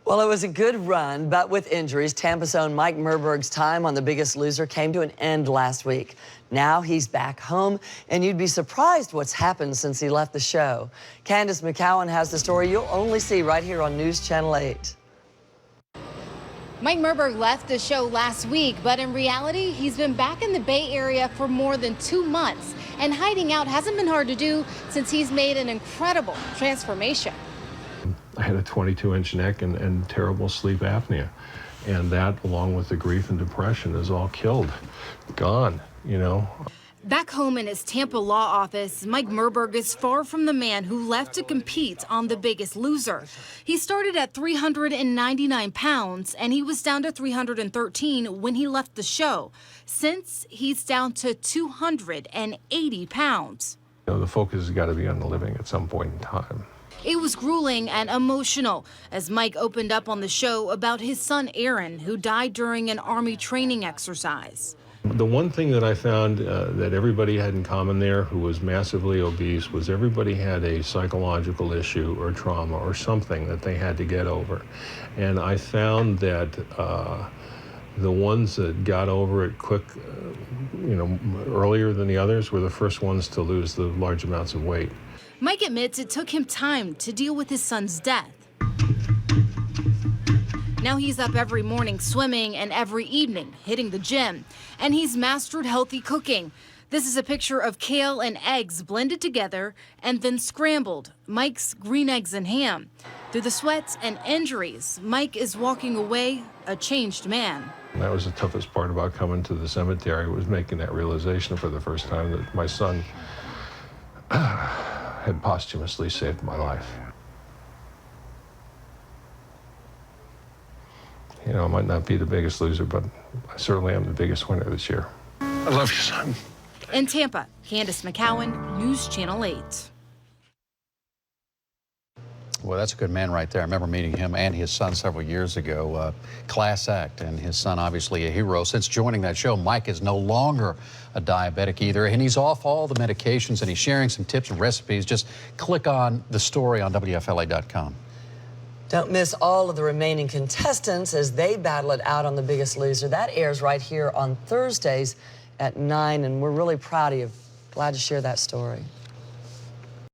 Well, it was a good run, but with injuries, Tampa's own Mike Merberg's time on The Biggest Loser came to an end last week. Now he's back home, and you'd be surprised what's happened since he left the show. Candace McCowan has the story you'll only see right here on News Channel 8. Mike Merberg left the show last week, but in reality, he's been back in the Bay Area for more than 2 months. And hiding out hasn't been hard to do since he's made an incredible transformation. I had a 22-inch neck and terrible sleep apnea. And that, along with the grief and depression, is all killed, gone, you know. Back home in his Tampa law office, Mike Merberg is far from the man who left to compete on The Biggest Loser. He started at 399 pounds, and he was down to 313 when he left the show. Since, he's down to 280 pounds. You know, the focus has got to be on the living at some point in time. It was grueling and emotional as Mike opened up on the show about his son Aaron, who died during an Army training exercise. The one thing that I found that everybody had in common there who was massively obese was everybody had a psychological issue or trauma or something that they had to get over. And I found that the ones that got over it quick, earlier than the others were the first ones to lose the large amounts of weight. Mike admits it took him time to deal with his son's death. Now he's up every morning swimming and every evening hitting the gym. And he's mastered healthy cooking. This is a picture of kale and eggs blended together and then scrambled, Mike's green eggs and ham. Through the sweat and injuries, Mike is walking away a changed man. That was the toughest part about coming to the cemetery, was making that realization for the first time that my son had posthumously saved my life. You know, I might not be the biggest loser, but I certainly am the biggest winner this year. I love you, son. In Tampa, Candace McCowan, News Channel 8. Well, that's a good man right there. I remember meeting him and his son several years ago. Class act, and his son obviously a hero. Since joining that show, Mike is no longer a diabetic either, and he's off all the medications, and he's sharing some tips and recipes. Just click on the story on WFLA.com. Don't miss all of the remaining contestants as they battle it out on The Biggest Loser. That airs right here on Thursdays at 9, and we're really proud of you. Glad to share that story.